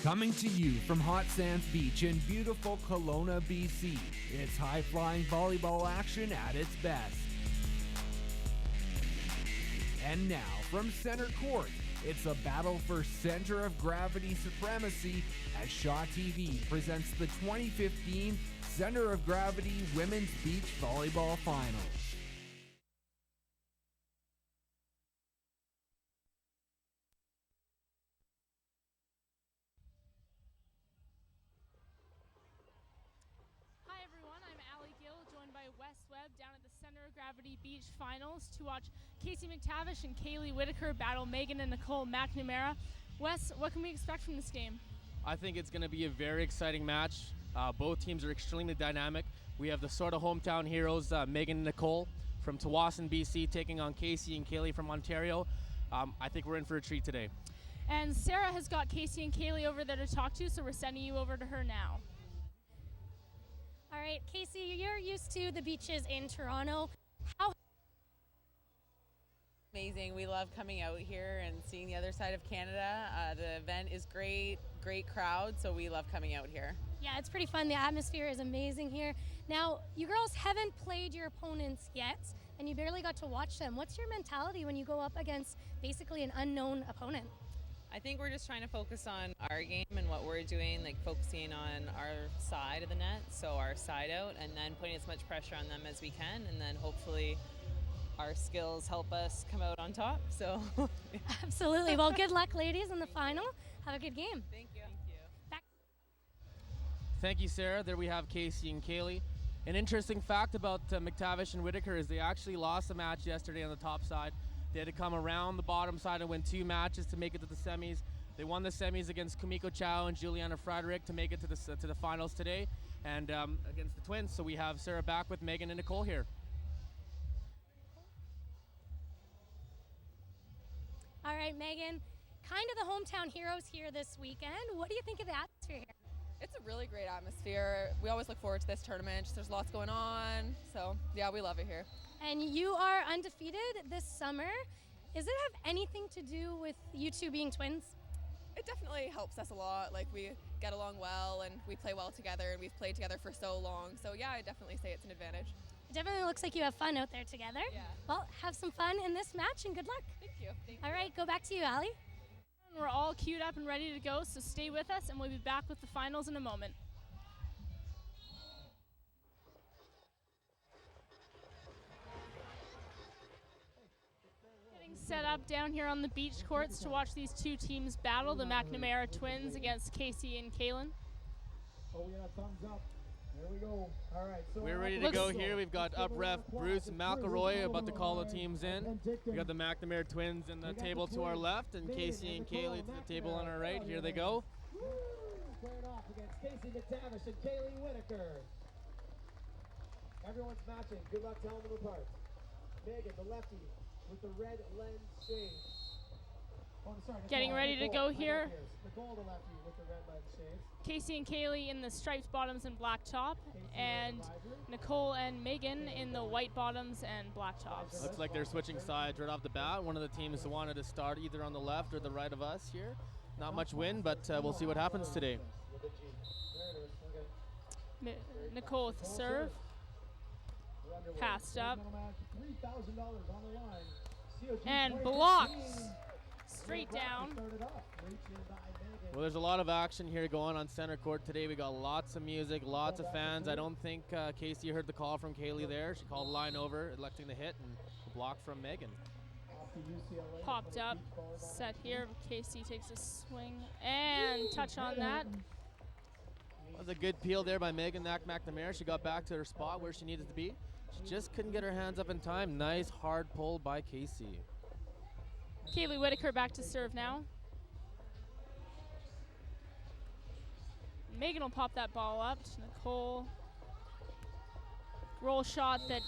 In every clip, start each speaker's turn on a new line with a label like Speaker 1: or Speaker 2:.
Speaker 1: Coming to you from Hot Sands Beach in beautiful Kelowna, BC, it's high-flying volleyball action at its best. And now, from center court, it's a battle for center of gravity supremacy as Shaw TV presents the 2015 Center of Gravity Women's Beach Volleyball Finals.
Speaker 2: Down at the Center of Gravity Beach Finals to watch Kacie MacTavish and Caleigh Whitaker battle Megan and Nicole McNamara. Wes, what can we expect from this game?
Speaker 3: I think it's going to be a very exciting match. Both teams are extremely dynamic. We have the sort of hometown heroes, Megan and Nicole from Tsawwassen, BC, taking on Kacie and Caleigh from Ontario. I think we're in for a treat today.
Speaker 2: And Sarah has got Kacie and Caleigh over there to talk to, so we're sending you over to her now.
Speaker 4: All right, Kacie, you're used to the beaches in Toronto. How
Speaker 5: amazing. We love coming out here and seeing the other side of Canada. The event is great crowd, so we love coming out here.
Speaker 4: Yeah, it's pretty fun. The atmosphere is amazing here. Now, you girls haven't played your opponents yet, and you barely got to watch them. What's your mentality when you go up against basically an unknown opponent?
Speaker 5: I think we're just trying to focus on our game and what we're doing, like focusing on our side of the net, so our side out, and then putting as much pressure on them as we can, and then hopefully our skills help us come out on top. So
Speaker 4: Absolutely. Well, good luck, ladies, in the final. Have a good game.
Speaker 5: Thank you.
Speaker 3: Thank you, Sarah. There we have Kacie and Caleigh. An interesting fact about MacTavish and Whitaker is they actually lost a match yesterday on the top side. They had to come around the bottom side and win 2 matches to make it to the semis. They won the semis against Kumiko Chow and Juliana Frederick to make it to the finals today, and against the twins. So we have Sarah back with Megan and Nicole here.
Speaker 4: All right, Megan, kind of the hometown heroes here this weekend. What do you think of the atmosphere here?
Speaker 6: It's a really great atmosphere. We always look forward to this tournament. There's lots going on, so yeah, we love it here.
Speaker 4: And you are undefeated this summer. Does it have anything to do with you two being twins?
Speaker 6: It definitely helps us a lot. Like, we get along well and we play well together, and we've played together for so long. So yeah, I definitely say it's an advantage.
Speaker 4: It definitely looks like you have fun out there together.
Speaker 6: Yeah.
Speaker 4: Well, have some fun in this match and good luck.
Speaker 6: Thank you.
Speaker 4: All right, go back to you, Allie.
Speaker 2: We're all queued up and ready to go, so stay with us and we'll be back with the finals in a moment. Getting set up down here on the beach courts to watch these two teams battle, the McNamara twins against Kacie and Caleigh.
Speaker 7: Oh, we got a thumbs up. There we go. All right. So
Speaker 3: we're ready to go here. We've got up ref Bruce McElroy about to call the teams in. We got the McNamara twins in the table to our left, and Kacie and Caleigh to the table on our right. Here they go.
Speaker 7: Squaring off against Kacie MacTavish and Caleigh Whitaker. Everyone's matching. Good luck telling them apart. Megan, the lefty, with the red lens shades. Oh, sorry,
Speaker 2: getting ready to go here.
Speaker 7: Nicole, the lefty, with the red lens shades.
Speaker 2: Kacie and Caleigh in the striped bottoms and black top, and Nicole and Megan in the white bottoms and black tops.
Speaker 3: Looks like they're switching sides right off the bat. One of the teams wanted to start either on the left or the right of us here. Not much wind, but we'll see what happens today.
Speaker 2: Nicole with the serve. Passed up. And blocked. Straight down.
Speaker 3: Well, there's a lot of action here going on center court today. We got lots of music, lots of fans. I don't think Kacie heard the call from Caleigh there. She called line over, electing the hit, and a block from Megan.
Speaker 2: Popped up, set here. Kacie takes a swing and touch on that.
Speaker 3: That was a good peel there by Megan McNamara. She got back to her spot where she needed to be. She just couldn't get her hands up in time. Nice hard pull by Kacie.
Speaker 2: Caleigh Whitaker back to serve now. Megan will pop that ball up to Nicole. Roll shot that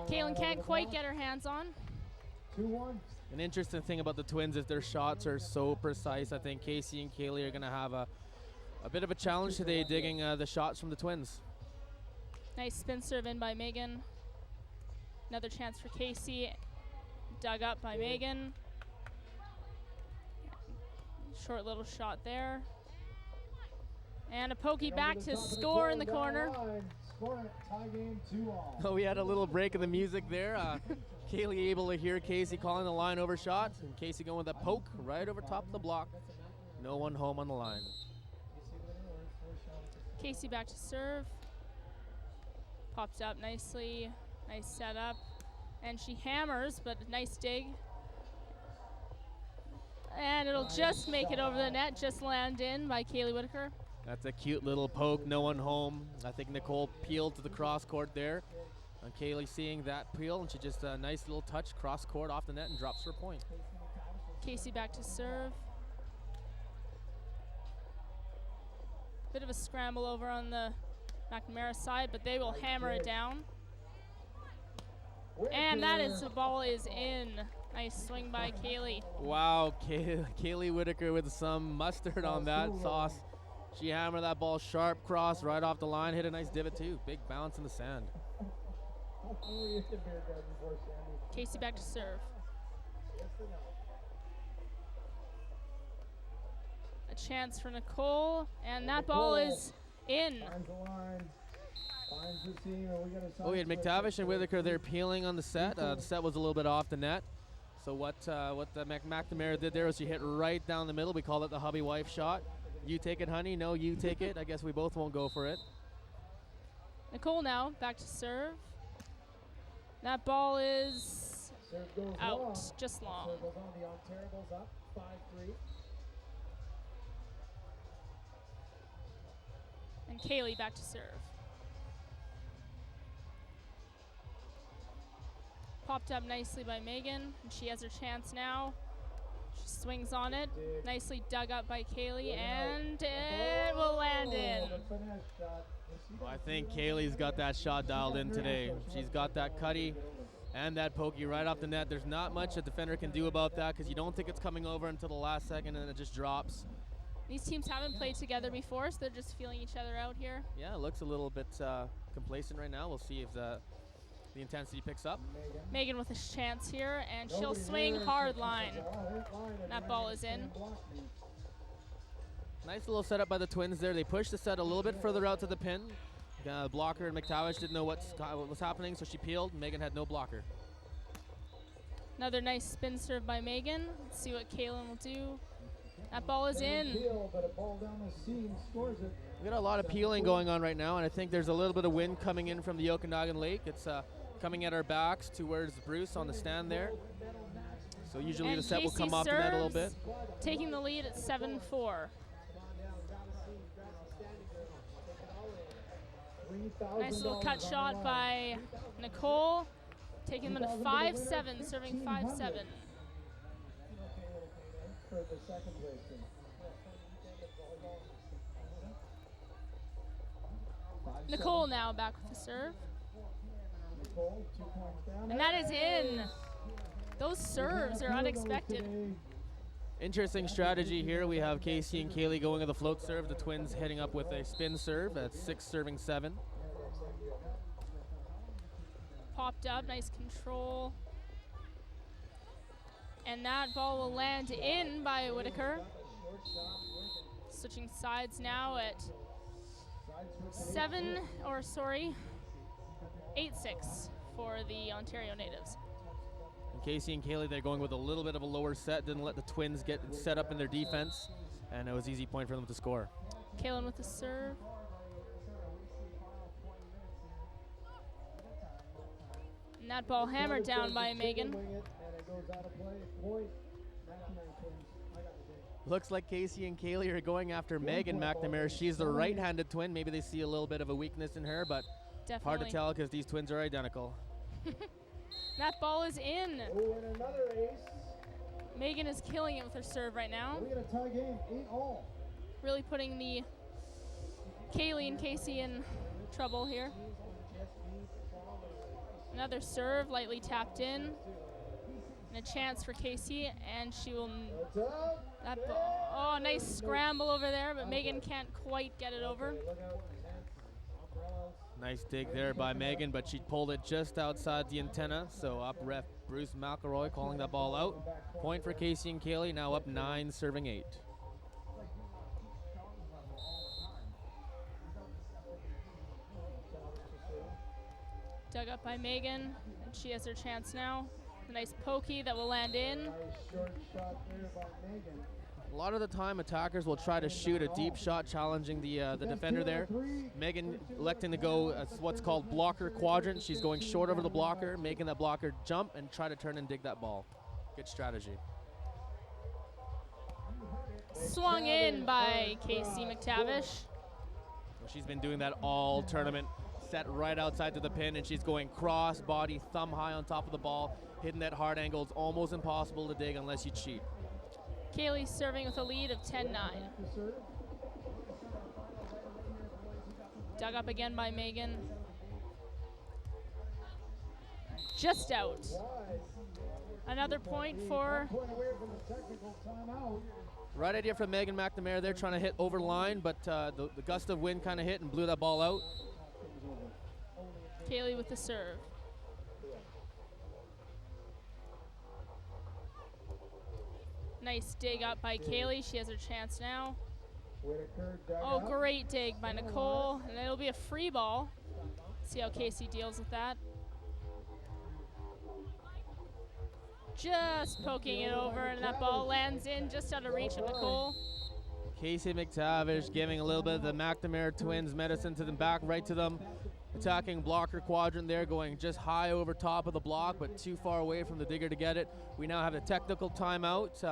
Speaker 2: Caleigh can't quite get her hands on.
Speaker 7: 2-1.
Speaker 3: An interesting thing about the twins is their shots are so precise. I think Kacie and Caleigh are going to have a bit of a challenge today digging the shots from the twins.
Speaker 2: Nice spin serve in by Megan. Another chance for Kacie. Dug up by Megan. Short little shot there. And a pokey back to score in the corner.
Speaker 7: Score it, tie game 2-all.
Speaker 3: Oh, we had a little break in the music there. Caleigh able to hear Kacie calling the line over shot, and Kacie going with a poke right over top of the block. No one home on the line.
Speaker 2: Kacie back to serve. Pops up nicely. Nice setup. And she hammers, but nice dig. And it'll just make it over the net, just land in by Caleigh Whitaker.
Speaker 3: That's a cute little poke, no one home. I think Nicole peeled to the cross court there. And Caleigh seeing that peel, and she just a nice little touch cross court off the net and drops her point.
Speaker 2: Kacie back to serve. Bit of a scramble over on the McNamara side, but they will hammer it down. And that is, the ball is in. Nice swing by Caleigh.
Speaker 3: Wow, Caleigh Whitaker with some mustard on that sauce. She hammered that ball sharp cross right off the line, hit a nice divot too. Big bounce in the sand.
Speaker 2: Kacie back to serve. A chance for Nicole, and that ball is in.
Speaker 3: Oh, we had MacTavish and Whitaker there peeling on the set. The set was a little bit off the net. So what the McNamara did there was she hit right down the middle. We call it the hubby wife shot. You take it, honey. No, you take it. I guess we both won't go for it.
Speaker 2: Nicole now back to serve. That ball is out, just long. And Caleigh back to serve. Popped up nicely by Megan, and she has her chance now. She swings on it, nicely dug up by Caleigh, and it will land in.
Speaker 3: Well, I think Caleigh's got that shot dialed in today. She's got that cutty and that pokey right off the net. There's not much a defender can do about that because you don't think it's coming over until the last second and it just drops.
Speaker 2: These teams haven't played together before, so they're just feeling each other out here.
Speaker 3: Yeah, it looks a little bit complacent right now. We'll see if the intensity picks up.
Speaker 2: Megan with a chance here, and she'll swing hard line. That ball is in.
Speaker 3: Nice little setup by the Twins there. They pushed the set a little bit further out to the pin. Blocker and MacTavish didn't know what was happening, so she peeled. Megan had no blocker.
Speaker 2: Another nice spin serve by Megan. Let's see what Caleigh will do. That ball is in.
Speaker 3: We got a lot of peeling going on right now, and I think there's a little bit of wind coming in from the Okanagan Lake. It's coming at our backs towards Bruce on the stand there. So usually
Speaker 2: and
Speaker 3: the set will
Speaker 2: Kacie
Speaker 3: come off the net a little bit.
Speaker 2: Taking the lead at 7-4. Nice little cut shot by Nicole. Taking them to 5-7, serving 5-7. Nicole now back with the serve. And that is in. Those serves are unexpected.
Speaker 3: Interesting strategy here. We have Kacie and Caleigh going with the float serve. The Twins heading up with a spin serve. That's 6 serving 7.
Speaker 2: Popped up, nice control. And that ball will land in by Whitaker. Switching sides now at 8-6 for the Ontario natives.
Speaker 3: And Kacie and Caleigh, they're going with a little bit of a lower set. Didn't let the Twins get set up in their defense. And it was easy point for them to score.
Speaker 2: Caleigh with the serve. And that ball hammered down by Megan.
Speaker 3: Looks like Kacie and Caleigh are going after Megan McNamara. She's the right-handed twin. Maybe they see a little bit of a weakness in her, but
Speaker 2: Definitely.
Speaker 3: hard to tell because these twins are identical.
Speaker 2: That ball is in.
Speaker 7: Oh, and another ace.
Speaker 2: Megan is killing it with her serve right now.
Speaker 7: We got a tie game, 8-all.
Speaker 2: Really putting the Caleigh and Kacie in trouble here. Another serve, lightly tapped in. And a chance for Kacie, and she will. That ball. Oh, nice scramble over there, but Megan can't quite get it over.
Speaker 3: Nice dig there by Megan, but she pulled it just outside the antenna. So up ref Bruce McElroy calling that ball out. Point for Kacie and Caleigh, now up 9, serving 8.
Speaker 2: Dug up by Megan, and she has her chance now. A nice pokey that will land in.
Speaker 7: Nice short shot there by Megan.
Speaker 3: A lot of the time, attackers will try to shoot a deep shot, challenging the defender there. Megan electing to go what's called blocker quadrant. She's going short over the blocker, making that blocker jump and try to turn and dig that ball. Good strategy.
Speaker 2: Swung in by Kacie MacTavish.
Speaker 3: Well, she's been doing that all tournament. Set right outside to the pin, and she's going cross body, thumb high on top of the ball, hitting that hard angle. It's almost impossible to dig unless you cheat.
Speaker 2: Caleigh serving with a lead of 10-9. Dug up again by Megan. Just out. Another point for...
Speaker 3: Right idea from Megan McNamara there, trying to hit over line, but the gust of wind kind of hit and blew that ball out.
Speaker 2: Caleigh with the serve. Nice dig up by Caleigh. She has her chance now. Oh, great dig by Nicole. And it'll be a free ball. See how Kacie deals with that. Just poking it over, and that ball lands in just out of reach of Nicole.
Speaker 3: Kacie MacTavish giving a little bit of the McNamara twins medicine to them, back right to them. Attacking blocker quadrant there, going just high over top of the block, but too far away from the digger to get it. We now have a technical timeout.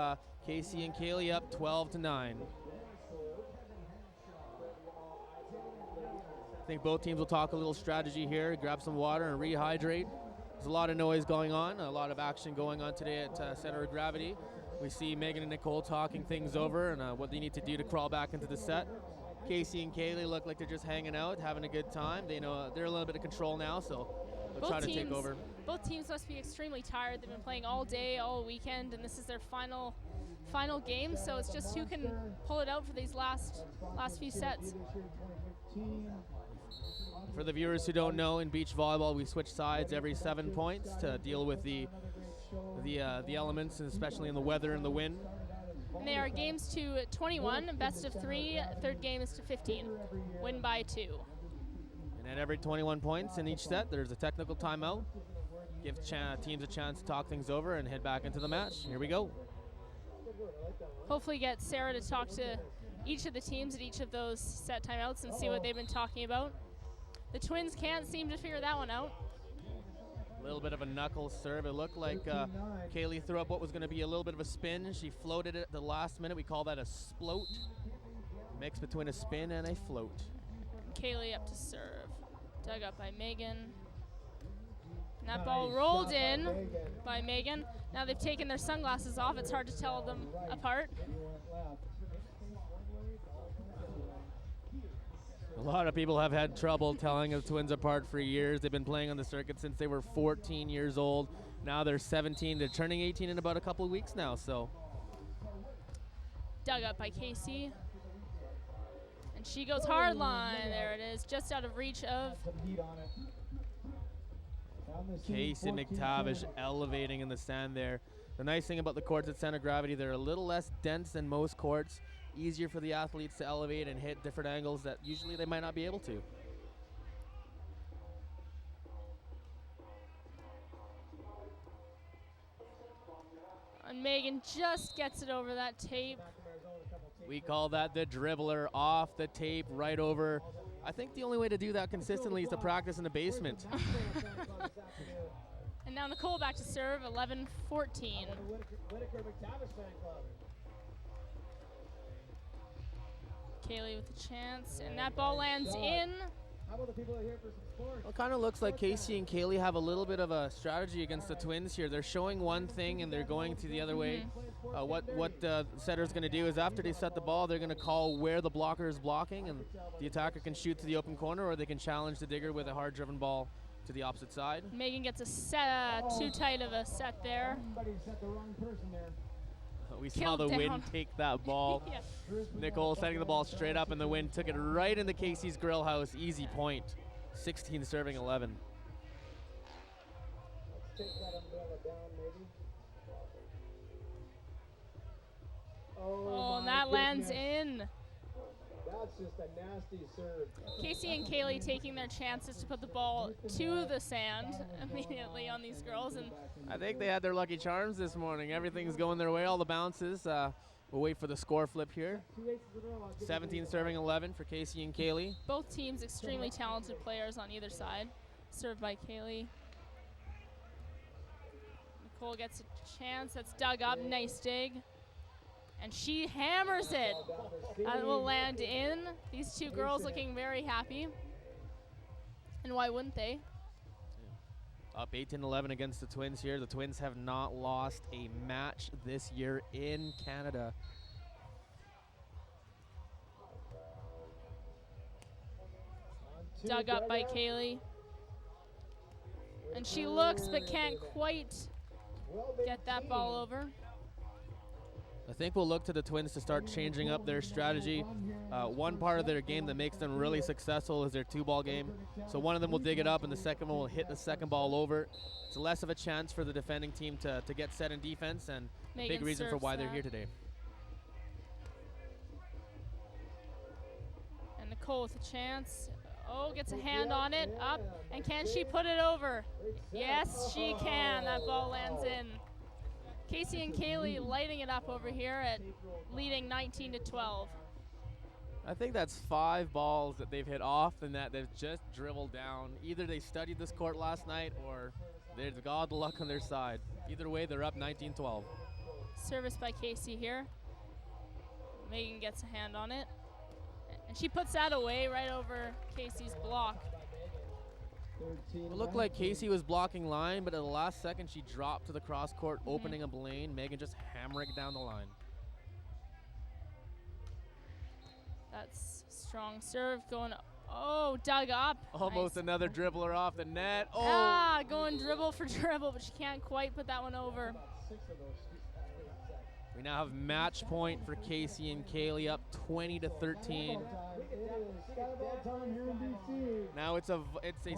Speaker 3: Kacie and Caleigh up 12-9. I think both teams will talk a little strategy here, grab some water and rehydrate. There's a lot of noise going on, a lot of action going on today at Center of Gravity. We see Megan and Nicole talking things over and what they need to do to crawl back into the set. Kacie and Caleigh look like they're just hanging out, having a good time. They know they're a little bit of control now, so they'll try to take over.
Speaker 2: Both teams must be extremely tired. They've been playing all day, all weekend, and this is their final game, so it's just who can pull it out for these last few sets.
Speaker 3: For the viewers who don't know, in beach volleyball, we switch sides every 7 points to deal with the elements, and especially in the weather and the wind.
Speaker 2: And they are games to 21, best of 3, third game is to 15, win by 2.
Speaker 3: And at every 21 points in each set, there's a technical timeout. Give teams a chance to talk things over and head back into the match. Here we go.
Speaker 2: Hopefully get Sarah to talk to each of the teams at each of those set timeouts and see what they've been talking about. The twins can't seem to figure that one out.
Speaker 3: A little bit of a knuckle serve. It looked like Caleigh threw up what was going to be a little bit of a spin. She floated it at the last minute. We call that a splot. Mix between a spin and a float.
Speaker 2: Caleigh up to serve. Dug up by Megan. And that ball rolled in by Megan. Now they've taken their sunglasses off. It's hard to tell them apart.
Speaker 3: A lot of people have had trouble telling the twins apart for years. They've been playing on the circuit since they were 14 years old. Now they're 17. They're turning 18 in about a couple of weeks now, so.
Speaker 2: Dug up by Kacie. And she goes hard line. There it is, just out of reach of
Speaker 3: Kacie MacTavish elevating in the sand there. The nice thing about the courts at Center of Gravity, they're a little less dense than most courts. Easier for the athletes to elevate and hit different angles that usually they might not be able to.
Speaker 2: And Megan just gets it over that tape.
Speaker 3: We call that the dribbler, off the tape, right over. I think the only way to do that consistently is to practice in the basement.
Speaker 2: And now Nicole back to serve, 11-14. Caleigh with the chance, and that ball lands in.
Speaker 3: Well, it kind of looks like Kacie and Caleigh have a little bit of a strategy against the twins here. They're showing one thing and they're going to the other way. What the setter is going to do is after they set the ball, they're going to call where the blocker is blocking, and the attacker can shoot to the open corner, or they can challenge the digger with a hard-driven ball to the opposite side.
Speaker 2: Megan gets a set, too tight of a set there.
Speaker 3: We saw the wind take that ball.
Speaker 2: Yeah.
Speaker 3: Nicole setting the ball straight up, and the wind took it right into Kacie's grill house. Easy point. 16 serving 11.
Speaker 2: Oh, and that lands in.
Speaker 7: just a nasty serve.
Speaker 2: Kacie and Caleigh taking their chances to put the ball to the sand immediately on these girls. And
Speaker 3: I think they had their lucky charms this morning. Everything's going their way, all the bounces. We'll wait for the score flip here. 17 serving 11 for Kacie and Caleigh.
Speaker 2: both teams extremely talented players on either side. Served by Caleigh. Nicole gets a chance. That's dug up. Nice dig. And she hammers it. That will land in. These two girls looking very happy. And why wouldn't they?
Speaker 3: Up 18-11 against the Twins here. The Twins have not lost a match this year in Canada.
Speaker 2: Dug up by Caleigh. And she looks but can't quite get that ball over.
Speaker 3: I think we'll look to the Twins to start changing up their strategy. One part of their game that makes them really successful is their two-ball game. So one of them will dig it up, and the second one will hit the second ball over. It's less of a chance for the defending team to get set in defense, and a big reason for why they're here today.
Speaker 2: And Nicole with a chance. Oh, gets a hand on it, up, and can she put it over? Yes, she can. That ball lands in. Kacie and Caleigh lighting it up over here at leading 19-12.
Speaker 3: I think that's 5 balls that they've hit off the net they've just dribbled down. Either they studied this court last night or they've got the luck on their side. Either way, they're up 19-12.
Speaker 2: Service by Kacie here. Megan gets a hand on it. And she puts that away right over Casey's block.
Speaker 3: It looked like Kacie was blocking line, but at the last second she dropped to the cross court, opening a lane. Megan just hammering it down the line.
Speaker 2: That's strong serve going, oh, dug up.
Speaker 3: Almost
Speaker 2: Nice.
Speaker 3: another dribbler off the net. Oh!
Speaker 2: Ah, going dribble for dribble, but she can't quite put that one over.
Speaker 3: We now have match point for Kacie and Caleigh, up 20-13. Now it's a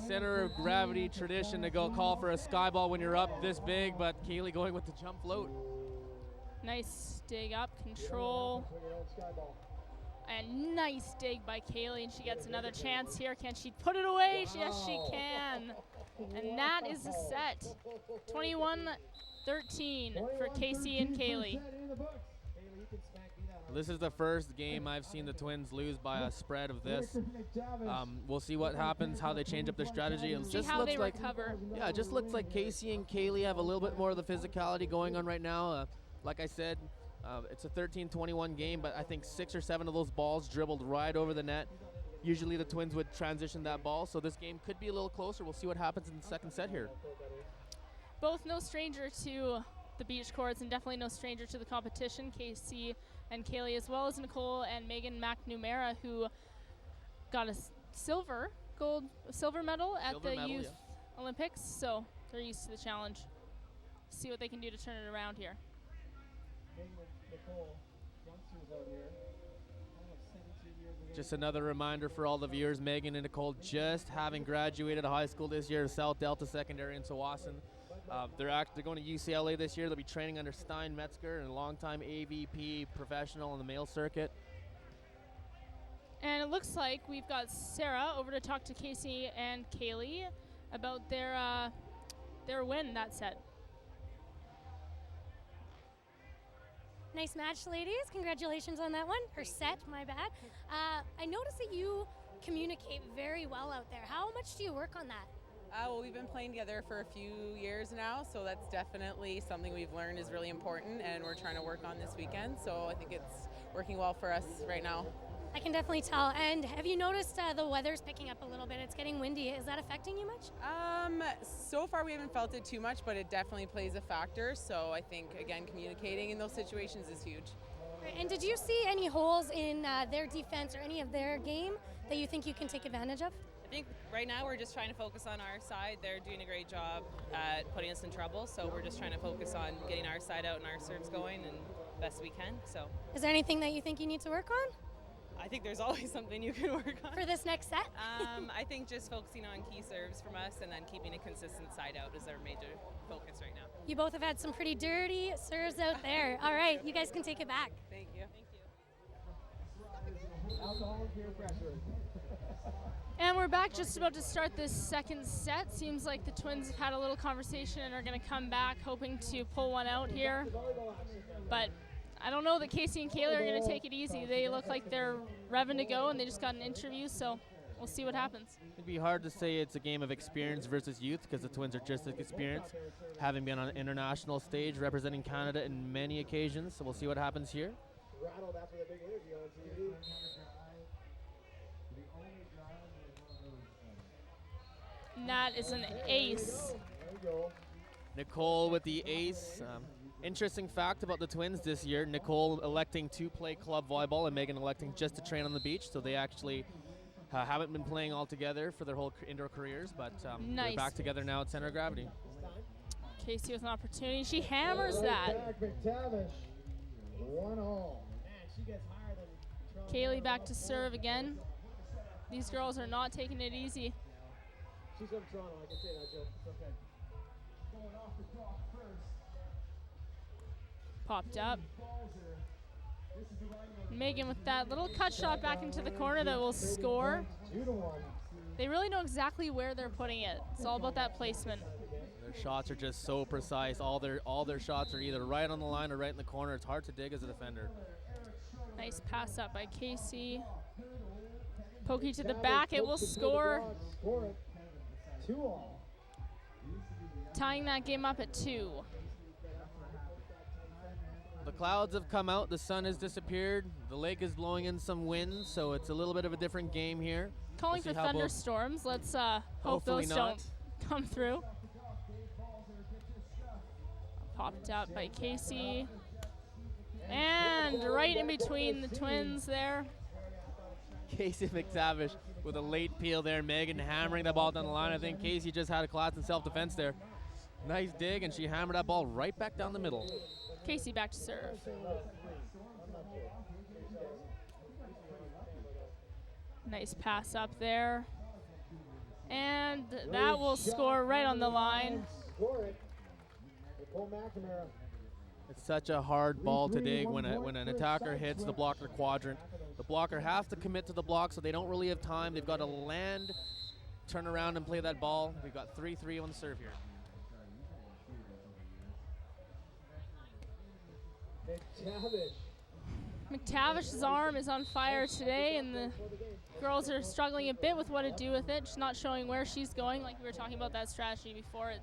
Speaker 3: center of gravity tradition to go call for a sky ball when you're up this big, but Caleigh going with the jump float.
Speaker 2: Nice dig up, control. And nice dig by Caleigh, and she gets another chance here. Can she put it away? Yes, she can. And that is the set. 21-13 for Kacie and Caleigh.
Speaker 3: This is the first game I've seen the Twins lose by a spread of this. We'll see what happens, how they change up their strategy. It
Speaker 2: See
Speaker 3: just
Speaker 2: how
Speaker 3: looks
Speaker 2: they
Speaker 3: like,
Speaker 2: recover.
Speaker 3: yeah, it just looks like Kacie and Caleigh have a little bit more of the physicality going on right now. Like I said, it's a 13-21 game, but I think 6 or 7 of those balls dribbled right over the net. Usually the Twins would transition that ball, so this game could be a little closer. We'll see what happens in the second set here.
Speaker 2: Both no stranger to the beach courts and definitely no stranger to the competition. Kacie and Caleigh, as well as Nicole and Megan McNamara, who got a silver medal at the Youth Olympics, so they're used to the challenge. See what they can do to turn it around here.
Speaker 3: Just another reminder for all the viewers, Megan and Nicole just having graduated high school this year, South Delta Secondary in Tsawwassen. They're going to UCLA this year. They'll be training under Stein Metzger, and a longtime AVP professional on the male circuit.
Speaker 2: And it looks like we've got Sarah over to talk to Kacie and Caleigh about their win that set.
Speaker 4: Nice match, ladies. Congratulations on that one. Or set, my bad. I noticed that you communicate very well out there. How much do you work on that?
Speaker 5: Well, we've been playing together for a few years now, so that's definitely something we've learned is really important, and we're trying to work on this weekend. So I think it's working well for us right now.
Speaker 4: I can definitely tell. And have you noticed the weather's picking up a little bit? It's getting windy. Is that affecting you much?
Speaker 5: So far we haven't felt it too much, but it definitely plays a factor. So I think, again, communicating in those situations is huge.
Speaker 4: Right. And did you see any holes in their defense or any of their game that you think you can take advantage of?
Speaker 8: I think right now we're just trying to focus on our side. They're doing a great job at putting us in trouble, so we're just trying to focus on getting our side out and our serves going and best we can. So,
Speaker 4: is there anything that you think you need to work on?
Speaker 8: I think there's always something you can work on.
Speaker 4: For this next set?
Speaker 8: I think just focusing on key serves from us and then keeping a consistent side out is our major focus right now.
Speaker 4: You both have had some pretty dirty serves out there. All right, you guys can take it back.
Speaker 8: Thank you.
Speaker 7: Alcohol and peer pressure.
Speaker 2: And we're back, just about to start this second set. Seems like the Twins have had a little conversation and are going to come back hoping to pull one out here. But I don't know that Kacie and Caleigh are going to take it easy. They look like they're revving to go, and they just got an interview, so we'll see what happens.
Speaker 3: It'd be hard to say it's a game of experience versus youth because the Twins are just as experienced, having been on an international stage representing Canada in many occasions. So we'll see what happens here.
Speaker 7: Rattled after the big interview on TV.
Speaker 2: And that is an ace.
Speaker 7: There we go.
Speaker 3: Nicole with the ace. Interesting fact about the Twins this year, Nicole electing to play club volleyball and Megan electing just to train on the beach. So they actually haven't been playing all together for their whole indoor careers, but
Speaker 2: Nice.
Speaker 3: they're back together now at center of gravity.
Speaker 2: Kacie with an opportunity. She hammers that.
Speaker 7: Back MacTavish. 1-all. Man, she gets higher than Toronto.
Speaker 2: Caleigh back to serve again. These girls are not taking it easy.
Speaker 7: She's from Toronto, I can say that, Joe. It's okay. Going off the clock first.
Speaker 2: Popped up. Megan with that little cut shot back into the corner that will score.
Speaker 7: 2-1.
Speaker 2: They really know exactly where they're putting it. It's all about that placement.
Speaker 3: Their shots are just so precise. All their shots are either right on the line or right in the corner. It's hard to dig as a defender.
Speaker 2: Nice pass up by Kacie. Pokey to the back. It will score.
Speaker 7: Score it. 2-all.
Speaker 2: Tying that game up at 2.
Speaker 3: The clouds have come out. The sun has disappeared. The lake is blowing in some wind, so it's a little bit of a different game here.
Speaker 2: Calling
Speaker 3: We'll
Speaker 2: for
Speaker 3: see how both-
Speaker 2: thunderstorms. Let's hope
Speaker 3: Hopefully
Speaker 2: those
Speaker 3: not.
Speaker 2: don't come through. Popped up by Kacie. And right in between the Twins there.
Speaker 3: Kacie MacTavish with a late peel there. Megan hammering that ball down the line. I think Kacie just had a class in self-defense there. Nice dig, and she hammered that ball right back down the middle.
Speaker 2: Kacie back to serve. Nice pass up there. And that will score right on the line.
Speaker 7: Score it. Nicole McNamara.
Speaker 3: It's such a hard ball to dig when an attacker hits the blocker quadrant. The blocker has to commit to the block, so they don't really have time. They've got to land, turn around, and play that ball. We've got 3-3 on the serve here.
Speaker 7: MacTavish.
Speaker 2: McTavish's arm is on fire today, and the girls are struggling a bit with what to do with it. She's not showing where she's going, like we were talking about that strategy before. It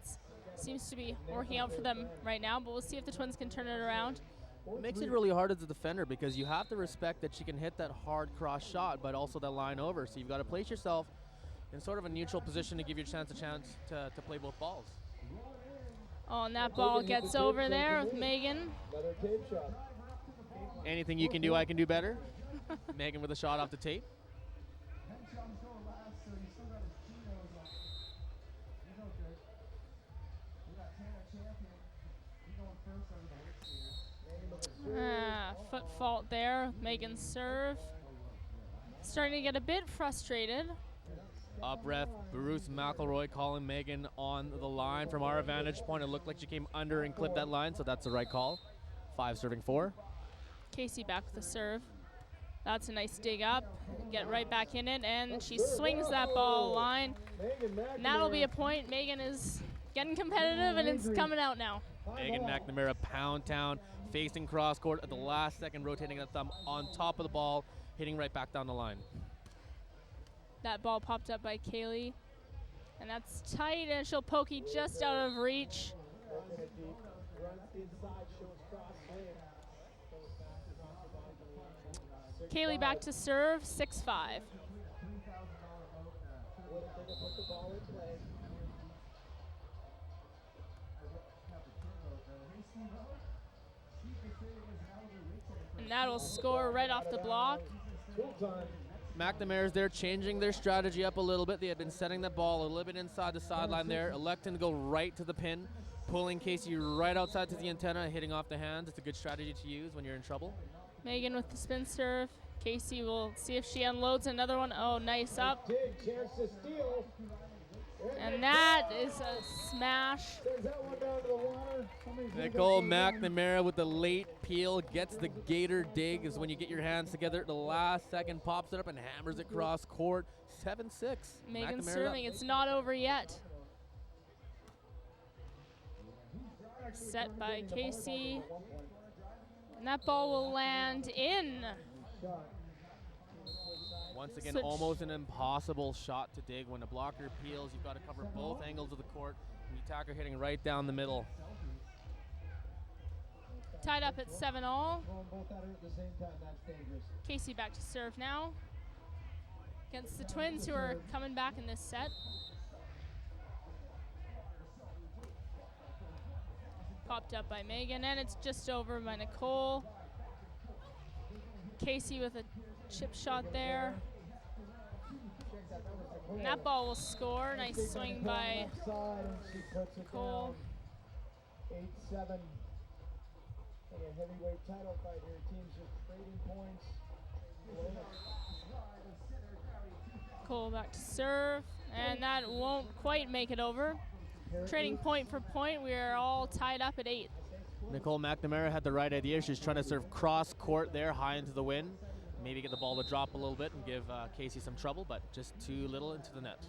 Speaker 2: seems to be working out for them right now, but we'll see if the Twins can turn it around.
Speaker 3: It makes it really hard as a defender because you have to respect that she can hit that hard cross shot, but also that line over. So you've got to place yourself in sort of a neutral position to give your chance to play both balls.
Speaker 2: Oh, and that ball gets over there with Megan.
Speaker 7: Another tape shot.
Speaker 3: Anything you can do, I can do better. Megan with a shot off the tape. Foot
Speaker 2: fault there. Megan's serve. Starting to get a bit frustrated.
Speaker 3: Up ref, Bruce McElroy calling Megan on the line. From our vantage point, it looked like she came under and clipped that line, so that's the right call. 5 serving 4.
Speaker 2: Kacie back with the serve. That's a nice dig up. Get right back in it, and she swings that ball line. And that'll be a point. Megan is getting competitive, and it's coming out now.
Speaker 3: Megan McNamara, pound town, facing cross court at the last second, rotating that thumb on top of the ball, hitting right back down the line.
Speaker 2: That ball popped up by Caleigh, and that's tight, and she'll pokey just out of reach. Caleigh back to serve, 6-5. And that'll score right off the block.
Speaker 3: McNamara's there changing their strategy up a little bit. They had been setting the ball a little bit inside the sideline there, electing to go right to the pin, pulling Kacie right outside to the antenna, hitting off the hands. It's a good strategy to use when you're in trouble.
Speaker 2: Megan with the spin serve. Kacie will see if she unloads another one. Oh, nice up.
Speaker 7: Dig, chance to steal.
Speaker 2: And that is a smash.
Speaker 7: Sends that one down to the water. Somebody's gonna
Speaker 3: Nicole
Speaker 7: get that one.
Speaker 3: McNamara with the late peel gets the gator dig. Is when you get your hands together at the last second, pops it up and hammers it cross court. 7-6.
Speaker 2: Megan
Speaker 3: McNamara's
Speaker 2: serving.
Speaker 3: up.
Speaker 2: It's not over yet. Set by Kacie. And that ball will land in.
Speaker 3: Once again,
Speaker 2: Switch.
Speaker 3: almost an impossible shot to dig. When a blocker peels, you've got to cover both angles of the court. And the attacker hitting right down the middle.
Speaker 2: Tied up at 7-all.
Speaker 7: Throwing both at her at the same time, that's dangerous.
Speaker 2: Kacie back to serve now. Against the Twins, who are coming back in this set. Popped up by Megan, and it's just over by Nicole. Kacie with a chip shot there. And that ball will score. Nice swing by
Speaker 7: Side, and she puts it
Speaker 2: Nicole.
Speaker 7: down. 8-7. Like a heavyweight title fight here. Teams just trading points.
Speaker 2: Nicole back to serve, and that won't quite make it over. Trading point for point, we are all tied up at 8.
Speaker 3: Nicole McNamara had the right idea. She's trying to serve cross court there, high into the wind. Maybe get the ball to drop a little bit and give Kacie some trouble, but just too little into the net.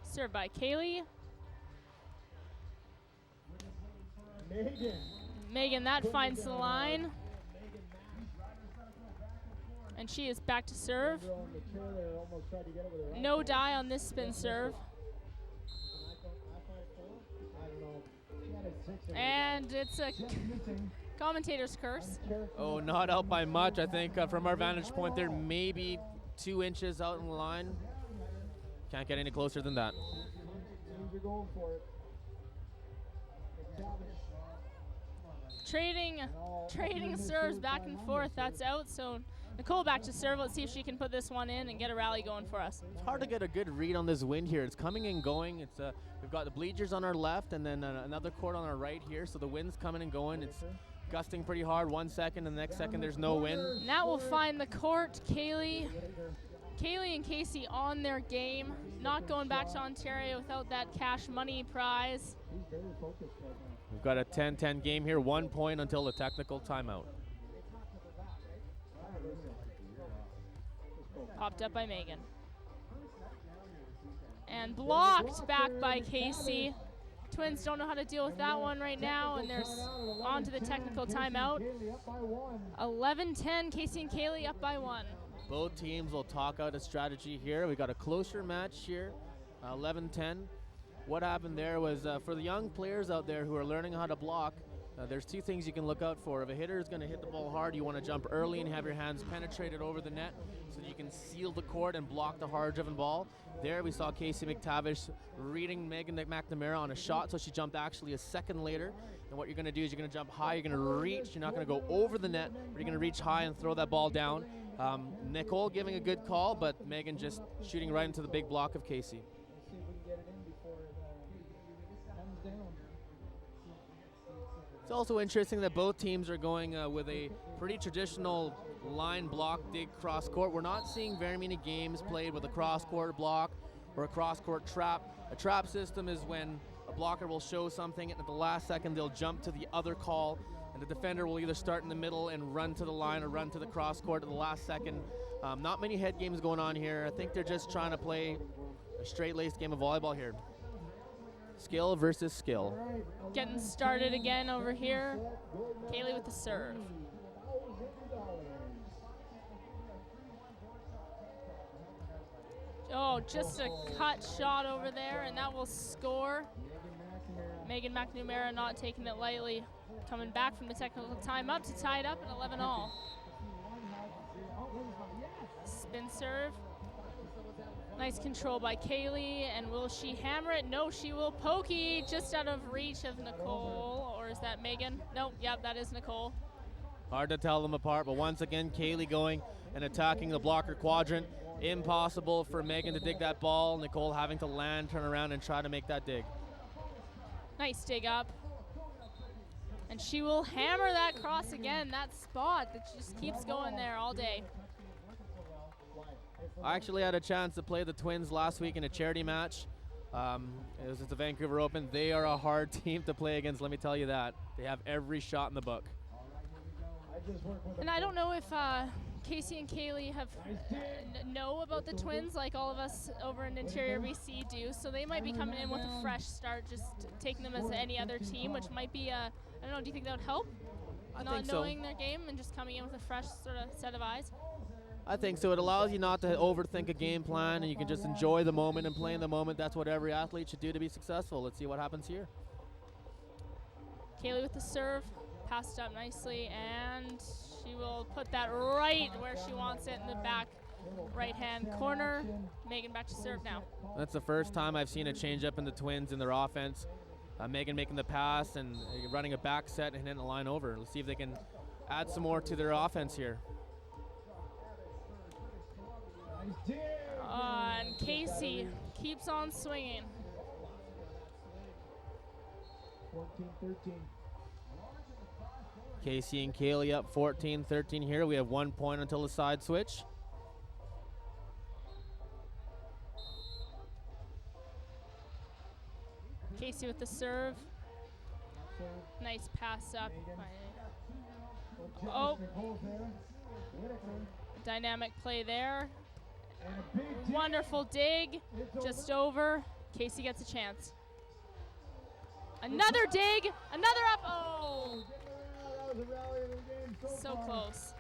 Speaker 2: Served by Caleigh.
Speaker 7: Megan.
Speaker 2: Megan, that finds the line. And she is back to serve.
Speaker 7: On the chair there, almost tried to get it with her
Speaker 2: No die on this spin serve.
Speaker 7: I don't know. She had a 6 in her.
Speaker 2: And it's a
Speaker 7: Just missing.
Speaker 2: commentator's curse.
Speaker 3: Oh, not out by much. I think from our vantage point there, maybe 2 inches out in the line. Can't get any closer than that.
Speaker 7: Teams are going for it. MacTavish.
Speaker 2: Trading serves back and forth. That's out. So Nicole back to serve. Let's see if she can put this one in and get a rally going for us.
Speaker 3: It's hard to get a good read on this wind here. It's coming and going. It's we've got the bleachers on our left and then another court on our right here. So the wind's coming and going. It's gusting pretty hard 1 second, and the next second there's no wind.
Speaker 2: And that will find the court. Caleigh and Kacie on their game. Not going back to Ontario without that cash money prize.
Speaker 7: He's very focused right now.
Speaker 3: We've got a 10-10 game here. 1 point until the technical timeout.
Speaker 2: Popped up by Megan. And blocked back by Kacie. Twins don't know how to deal with that one right now, and they're on to the technical timeout. 11-10, Kacie and Caleigh up by 1.
Speaker 3: Both teams will talk out a strategy here. We got a closer match here, 11-10. What happened there was for the young players out there who are learning how to block, there's 2 things you can look out for. If a hitter is going to hit the ball hard, you want to jump early and have your hands penetrated over the net so that you can seal the court and block the hard-driven ball. There we saw Kacie MacTavish reading Megan McNamara on a shot, so she jumped actually a second later. And what you're going to do is you're going to jump high, you're going to reach, you're not going to go over the net, but you're going to reach high and throw that ball down. Nicole giving a good call, but Megan just shooting right into the big block of Kacie.
Speaker 7: Let's see if we can get it in before it comes down.
Speaker 3: It's also interesting that both teams are going with a pretty traditional line block dig cross court. We're not seeing very many games played with a cross court block or a cross court trap. A trap system is when a blocker will show something and at the last second they'll jump to the other call, and the defender will either start in the middle and run to the line or run to the cross court at the last second. Not many head games going on here. I think they're just trying to play a straight-laced game of volleyball here. Skill versus skill.
Speaker 2: Getting started again over here. Caleigh with the serve. Oh, just a cut shot over there, and that will score. Megan McNamara not taking it lightly. Coming back from the technical timeout to tie it up at 11-all. Spin serve. Nice control by Caleigh, and will she hammer it? No, she will pokey just out of reach of Nicole, or is that Megan? Nope, yep, that is Nicole.
Speaker 3: Hard to tell them apart, but once again, Caleigh going and attacking the blocker quadrant. Impossible for Megan to dig that ball. Nicole having to land, turn around, and try to make that dig.
Speaker 2: Nice dig up. And she will hammer that cross again, that spot that just keeps going there all day.
Speaker 3: I actually had a chance to play the Twins last week in a charity match. It was at the Vancouver Open. They are a hard team to play against, let me tell you that. They have every shot in the book.
Speaker 2: And I don't know if Kacie and Caleigh have know about the Twins like all of us over in Interior BC do, so they might be coming in with a fresh start, just taking them as any other team, which might be, I don't know, do you think that would help? Not knowing their game and just coming in with a fresh sort of set of eyes?
Speaker 3: I think so. It allows you not to overthink a game plan, and you can just enjoy the moment and play in the moment. That's what every athlete should do to be successful. Let's see what happens here.
Speaker 2: Caleigh with the serve, passed up nicely, and she will put that right where she wants it in the back right-hand corner. Megan back to serve now.
Speaker 3: That's the first time I've seen a change up in the Twins in their offense. Megan making the pass and running a back set and hitting the line over. Let's see if they can add some more to their offense here.
Speaker 2: And Kacie keeps on swinging.
Speaker 7: 14-13.
Speaker 3: Kacie and Caleigh up 14-13 here. We have 1 point until the side switch.
Speaker 2: Kacie with the serve. Nice pass up. Oh, dynamic play there. Wonderful dig, just over. Kacie gets a chance. Another dig, another up. Oh, so close.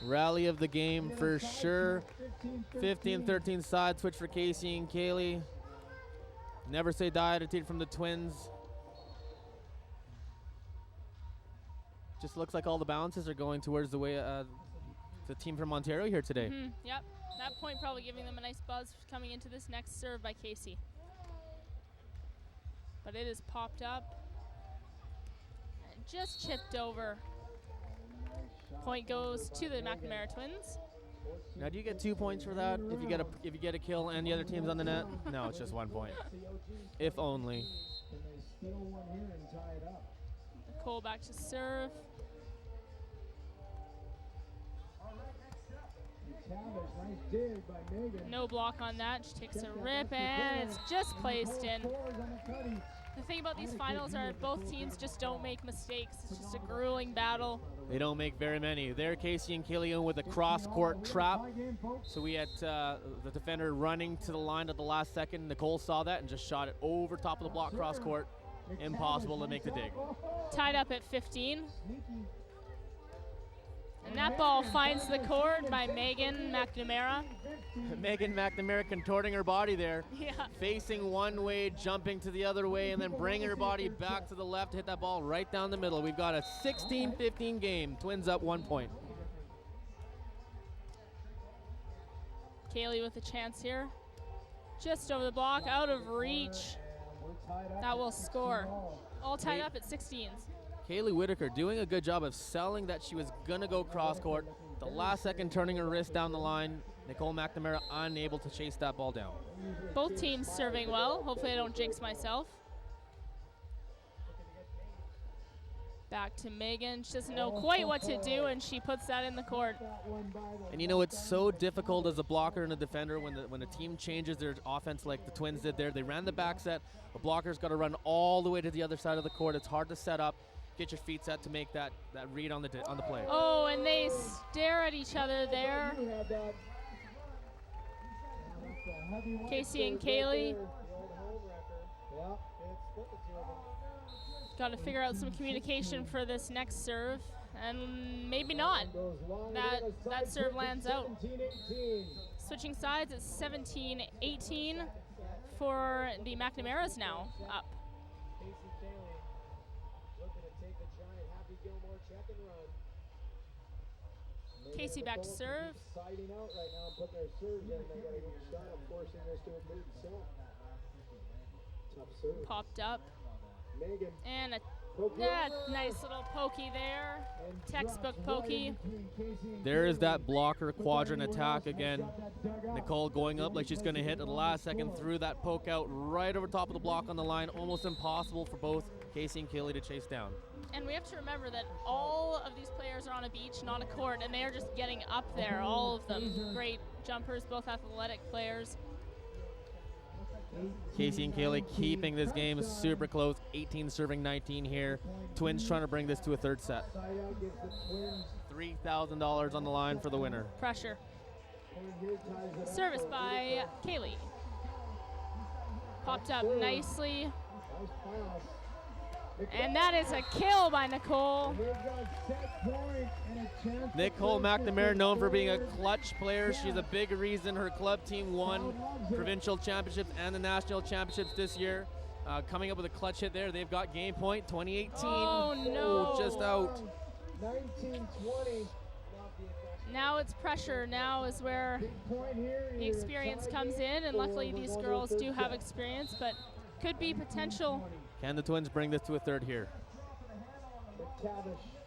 Speaker 3: Rally of the game for sure. 15-13 side switch for Kacie and Caleigh. Never say die attitude from the Twins. Just looks like all the bounces are going towards the way the team from Ontario here today.
Speaker 2: Yep, that point probably giving them a nice buzz coming into this next serve by Kacie. But it is popped up and just chipped over. Point goes to the McNamara Twins.
Speaker 3: Now, do you get 2 points for that if you get a kill and the other team's on the net? No, it's just 1 point. If only.
Speaker 2: Nicole back to serve. No block on that. She takes a rip and it's just placed in. The thing about these finals are both teams just don't make mistakes. It's just a grueling battle.
Speaker 3: They don't make very many. There, Kacie and Caleigh with a cross-court trap. So we had the defender running to the line at the last second. Nicole saw that and just shot it over top of the block cross-court. Impossible to make the dig.
Speaker 2: Tied up at 15. And that ball finds the court by Megan McNamara.
Speaker 3: Megan McNamara contorting her body there.
Speaker 2: Yeah.
Speaker 3: Facing one way, jumping to the other way, and then bringing her body back to the left to hit that ball right down the middle. We've got a 16-15 game. Twins up 1 point.
Speaker 2: Caleigh with a chance here. Just over the block, out of reach. That will score. All tied up at 16s.
Speaker 3: Caleigh Whitaker doing a good job of selling that she was going to go cross-court. The last second turning her wrist down the line. Nicole McNamara unable to chase that ball down.
Speaker 2: Both teams serving well. Hopefully I don't jinx myself. Back to Megan. She doesn't know quite what to do, and she puts that in the court.
Speaker 3: And you know, it's so difficult as a blocker and a defender when a team changes their offense like the Twins did there. They ran the back set. The blocker's got to run all the way to the other side of the court. It's hard to set up, get your feet set to make that read on the play.
Speaker 2: Oh, and they stare at each other there. Kacie and Caleigh. Got to figure out some communication for this next serve, and maybe not. That serve lands out. Switching sides, it's 17-18 for the McNamaras now up. Kacie back to serve. Popped up. And a nice little pokey there. Textbook pokey.
Speaker 3: There is that blocker quadrant attack again. Nicole going up like she's going to hit at the last second, threw that poke out right over top of the block on the line. Almost impossible for both Kacie and Caleigh to chase down.
Speaker 2: And we have to remember that all of these players are on a beach, not a court, and they are just getting up there, all of them. Great jumpers, both athletic players.
Speaker 3: Kacie and Caleigh keeping this game super close. 18 serving 19 here. Twins trying to bring this to a third set. $3,000 on the line for the winner.
Speaker 2: Pressure. Service by Caleigh. Popped up nicely. And that is a kill by Nicole.
Speaker 3: Nicole McNamara, known for being a clutch player. She's a big reason her club team won provincial championships and the national championships this year. Coming up with a clutch hit there. They've got game point, 2018.
Speaker 2: Oh, no.
Speaker 3: Just out.
Speaker 7: 19-20.
Speaker 2: Now it's pressure. Now is where the experience comes in, and luckily these girls do have experience, but could be potential.
Speaker 3: Can the Twins bring this to a third here?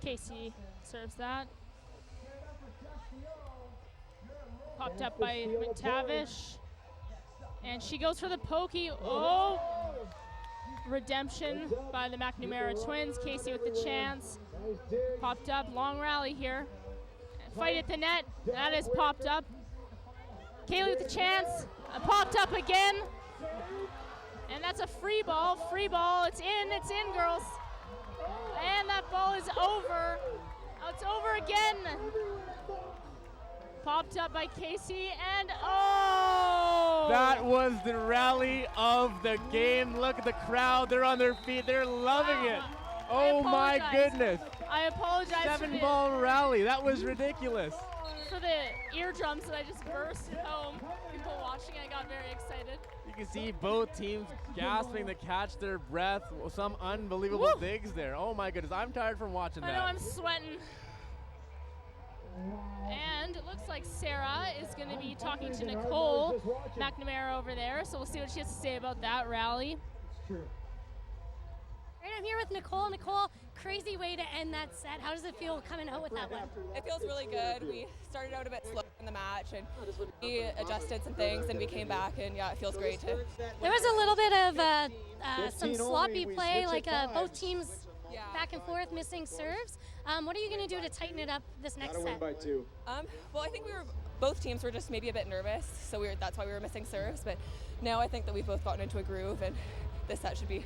Speaker 2: Kacie serves that. Popped up by MacTavish. And she goes for the pokey. Oh! Redemption by the McNamara Twins. Kacie with the chance. Popped up. Long rally here. Fight at the net. That is popped up. Caleigh with the chance. Popped up again. And that's a free ball. Free ball. It's in, girls. And that ball is over. Oh, it's over again. Popped up by Kacie, and oh!
Speaker 3: That was the rally of the game. Look at the crowd. They're on their feet. They're loving it. Oh my goodness.
Speaker 2: I apologize for
Speaker 3: 7-ball rally. That was ridiculous.
Speaker 2: for the eardrums that I just burst home. People watching, I got very excited.
Speaker 3: You can see both teams gasping to catch their breath. Some unbelievable digs there. Oh my goodness, I'm tired from watching that.
Speaker 2: I know, I'm sweating. And it looks like Sarah is going to be talking to Nicole McNamara over there, so we'll see what she has to say about that rally.
Speaker 4: Right, I'm here with Nicole. Nicole, crazy way to end that set. How does it feel coming out with that one?
Speaker 6: It feels really good. We started out a bit slow in the match, and we adjusted some things, and we came back, and yeah, it feels great. There
Speaker 4: was a little bit of some sloppy play, like both teams back and forth, missing serves. What are you going to do to tighten it up this next set?
Speaker 6: Well, I think both teams were just maybe a bit nervous, so that's why we were missing serves. But now I think that we've both gotten into a groove, and this set should be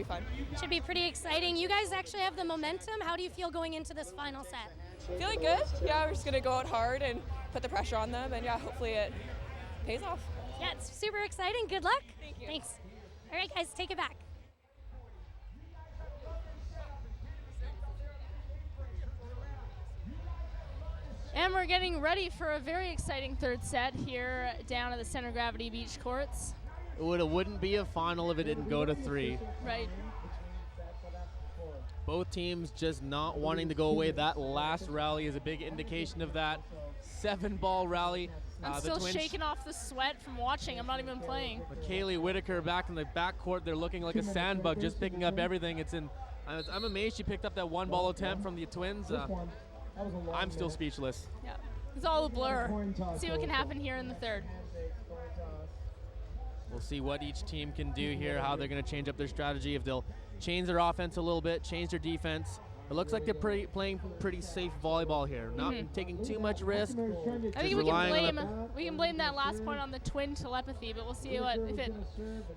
Speaker 6: fun.
Speaker 4: Should be pretty exciting. You guys actually have the momentum. How do you feel going into this final set?
Speaker 6: Feeling good. Yeah, we're just going to go out hard and put the pressure on them, and yeah, hopefully it pays off.
Speaker 4: Yeah, it's super exciting. Good luck.
Speaker 6: Thank you.
Speaker 4: Thanks. All right, guys, take it back.
Speaker 2: And we're getting ready for a very exciting third set here down at the Center Gravity Beach Courts.
Speaker 3: It wouldn't be a final if it didn't go to 3.
Speaker 2: Right.
Speaker 3: Both teams just not wanting to go away. That last rally is a big indication of that. 7-ball rally.
Speaker 2: I'm still shaking off the sweat from watching. I'm not even playing.
Speaker 3: Caleigh, Whitaker back in the backcourt. They're looking like a sandbug, just picking up everything. I'm amazed she picked up that 1-ball attempt from the Twins. I'm still speechless.
Speaker 2: Yeah, it's all a blur. See what can happen here in the third.
Speaker 3: We'll see what each team can do here, how they're going to change up their strategy, if they'll change their offense a little bit, change their defense. It looks like they're playing pretty safe volleyball here, not taking too much risk.
Speaker 2: I think we can blame that last point on the twin telepathy, but we'll see if it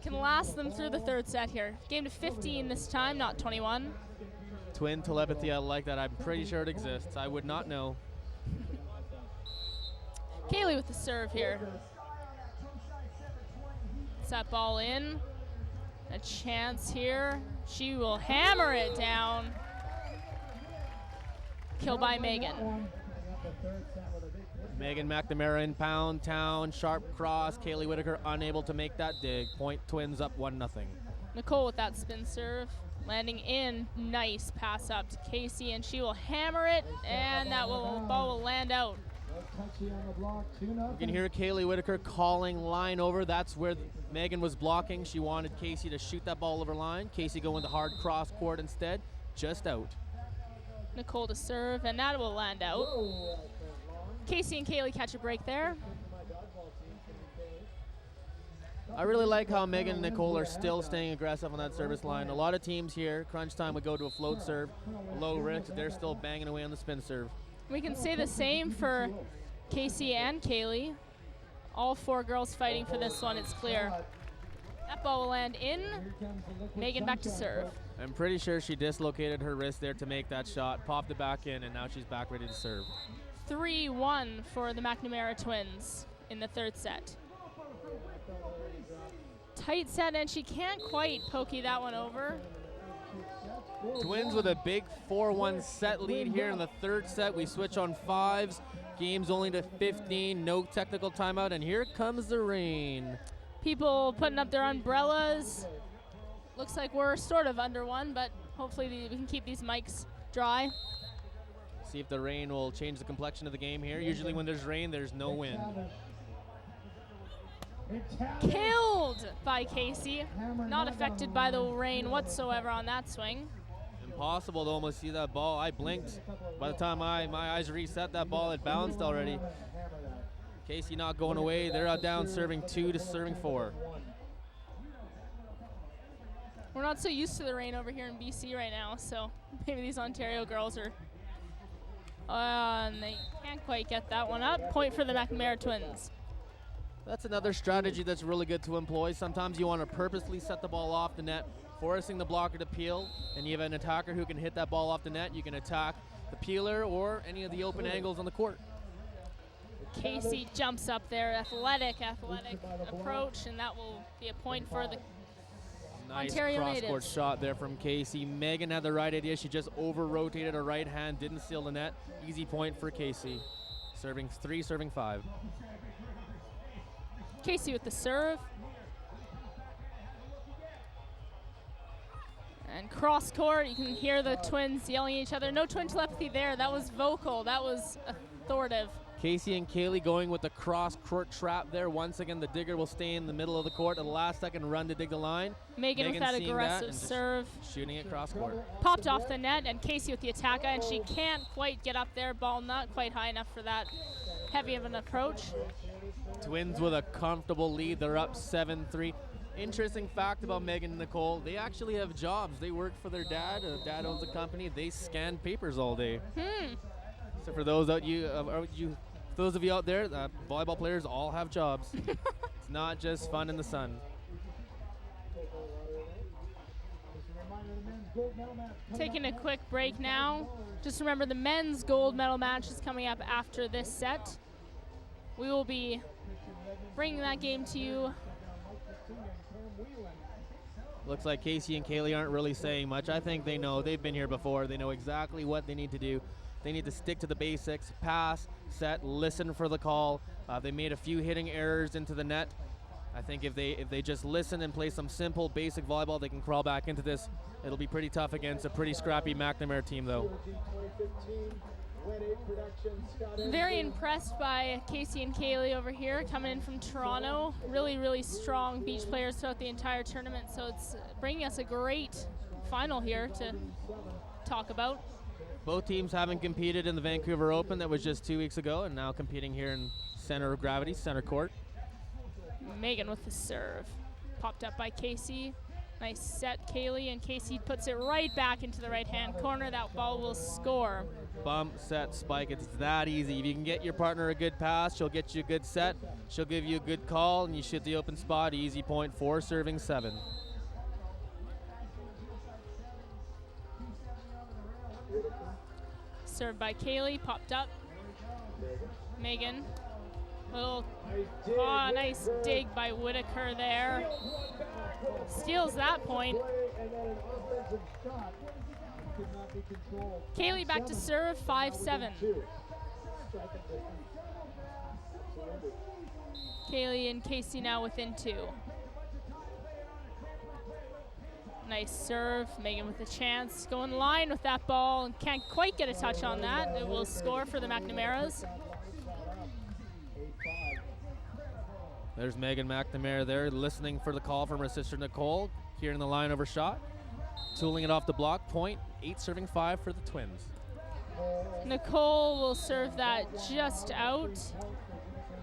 Speaker 2: can last them through the third set here. Game to 15 this time, not 21.
Speaker 3: Twin telepathy, I like that. I'm pretty sure it exists. I would not know.
Speaker 2: Caleigh with the serve here. That ball in. A chance here. She will hammer it down. Kill by Megan.
Speaker 3: Megan McNamara in Pound Town. Sharp cross. Caleigh Whitaker unable to make that dig. Point Twins up 1-0.
Speaker 2: Nicole with that spin serve. Landing in. Nice pass up to Kacie, and she will hammer it, and that ball will land out.
Speaker 3: You can hear Caleigh Whitaker calling line over. That's where Megan was blocking. She wanted Kacie to shoot that ball over line. Kacie going to hard cross court instead. Just out.
Speaker 2: Nicole to serve, and that will land out. Kacie and Caleigh catch a break there.
Speaker 3: I really like how Megan and Nicole are still staying aggressive on that service line. A lot of teams here, crunch time, would go to a float serve, low risk. They're still banging away on the spin serve.
Speaker 2: We can say the same for Kacie and Caleigh. All 4 girls fighting for this one, it's clear. That ball will land in. Megan back to serve.
Speaker 3: I'm pretty sure she dislocated her wrist there to make that shot, popped it back in, and now she's back ready to serve.
Speaker 2: 3-1 for the McNamara twins in the third set. Tight set, and she can't quite pokey that one over.
Speaker 3: Twins with a big 4-1 set lead here in the third set. We switch on 5s. Game's only to 15. No technical timeout, and here comes the rain.
Speaker 2: People putting up their umbrellas. Looks like we're sort of under one, but hopefully we can keep these mics dry.
Speaker 3: See if the rain will change the complexion of the game here. Usually when there's rain, there's no wind.
Speaker 2: Killed by Kacie. Not affected by the rain whatsoever on that swing.
Speaker 3: Impossible to almost see that ball. I blinked. By the time my eyes reset, that ball had bounced already. Kacie not going away. They're down serving 2 to serving 4.
Speaker 2: We're not so used to the rain over here in BC right now, so maybe these Ontario girls are... and they can't quite get that one up. Point for the McNamara twins.
Speaker 3: That's another strategy that's really good to employ. Sometimes you want to purposely set the ball off the net, forcing the blocker to peel, and you have an attacker who can hit that ball off the net. You can attack the peeler or any of the open angles on the court.
Speaker 2: Kacie jumps up there, athletic approach, and that will be a point for the
Speaker 3: Nice
Speaker 2: Ontario
Speaker 3: cross-court
Speaker 2: natives.
Speaker 3: shot there from Kacie. Megan had the right idea. She just over-rotated her right hand, didn't seal the net. Easy point for Kacie. Serving 3, serving 5.
Speaker 2: Kacie with the serve. And cross court, you can hear the twins yelling at each other. No twin telepathy there. That was vocal. That was authoritative.
Speaker 3: Kacie and Caleigh going with the cross-court trap there. Once again, the digger will stay in the middle of the court at the last second run to dig the line.
Speaker 2: Megan with that
Speaker 3: seeing
Speaker 2: aggressive
Speaker 3: and just
Speaker 2: serve.
Speaker 3: shooting it cross-court.
Speaker 2: Popped off the net, and Kacie with the attack, and she can't quite get up there. Ball not quite high enough for that heavy of an approach.
Speaker 3: Twins with a comfortable lead. They're up 7-3. Interesting fact about Megan and Nicole, they actually have jobs. They work for their dad. Dad owns a company. They scan papers all day. So for those of you out there, volleyball players all have jobs. It's not just fun in the sun.
Speaker 2: Taking a quick break now. Just remember the men's gold medal match is coming up after this set. We will be bringing that game to you.
Speaker 3: Looks like Kacie and Caleigh aren't really saying much. I think they know. They've been here before. They know exactly what they need to do. They need to stick to the basics, pass, set, listen for the call. They made a few hitting errors into the net. I think if they just listen and play some simple, basic volleyball, they can crawl back into this. It'll be pretty tough against a pretty scrappy McNamara team, though.
Speaker 2: Very impressed by Kacie and Caleigh over here, coming in from Toronto. Really, really strong beach players throughout the entire tournament, so it's bringing us a great final here to talk about.
Speaker 3: Both teams haven't competed in the Vancouver Open. That was just 2 weeks ago, and now competing here in center of gravity, center court.
Speaker 2: Megan with the serve. Popped up by Kacie. Nice set, Caleigh, and Kacie puts it right back into the right-hand corner. That ball will score.
Speaker 3: Bump, set, spike. It's that easy. If you can get your partner a good pass, she'll get you a good set. She'll give you a good call, and you shoot the open spot. Easy point, 4, serving 7.
Speaker 2: Served by Caleigh, popped up. Megan. Nice dig by Whitaker there. Steals that point. Caleigh back to serve, 5-7. Caleigh and Kacie now within 2. Nice serve. Megan with a chance. Going line with that ball and can't quite get a touch on that. It will score for the McNamaras.
Speaker 3: There's Megan McNamara there, listening for the call from her sister Nicole, hearing the line over shot, tooling it off the block, point, 8 serving 5 for the Twins.
Speaker 2: Nicole will serve that just out,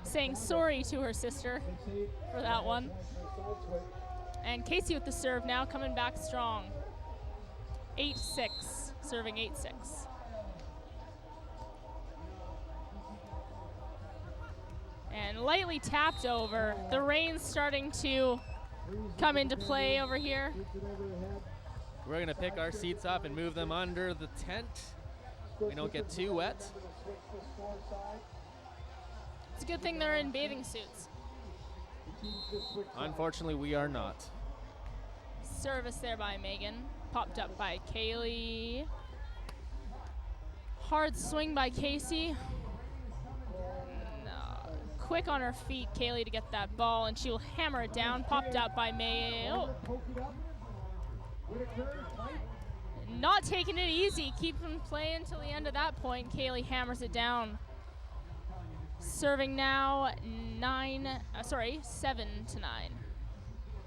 Speaker 2: saying sorry to her sister for that one. And Kacie with the serve now, coming back strong. 8-6, serving 8-6. And lightly tapped over. The rain's starting to come into play over here.
Speaker 3: We're going to pick our seats up and move them under the tent. We don't get too wet.
Speaker 2: It's a good thing they're in bathing suits.
Speaker 3: Unfortunately, we are not.
Speaker 2: Service there by Megan. Popped up by Caleigh. Hard swing by Kacie. No. Quick on her feet, Caleigh, to get that ball, and she will hammer it down. Popped up by May. Oh. Not taking it easy. Keeping playing until the end of that point. Caleigh hammers it down. Serving now 7-9.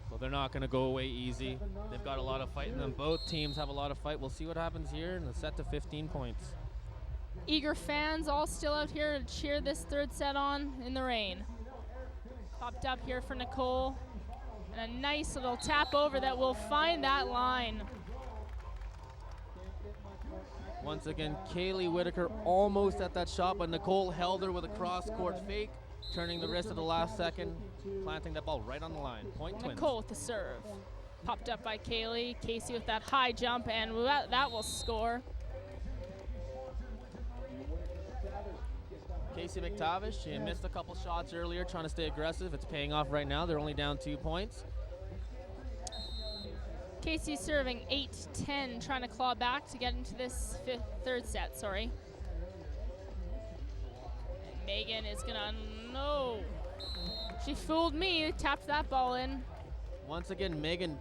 Speaker 3: Well, they're not going to go away easy. They've got a lot of fight in them. Both teams have a lot of fight. We'll see what happens here in the set to 15 points.
Speaker 2: Eager fans all still out here to cheer this third set on in the rain. Popped up here for Nicole. And a nice little tap over that will find that line.
Speaker 3: Once again, Caleigh Whitaker almost at that shot, but Nicole held her with a cross-court fake, turning the wrist at the last second, planting that ball right on the line. Point Twins.
Speaker 2: Nicole with the serve. Popped up by Caleigh. Kacie with that high jump, and that will score.
Speaker 3: Kacie MacTavish, she missed a couple shots earlier trying to stay aggressive. It's paying off right now. They're only down 2 points.
Speaker 2: Kacie serving 8-10, trying to claw back to get into this third set, sorry. And Megan is gonna, no. She fooled me, tapped that ball in.
Speaker 3: Once again, Megan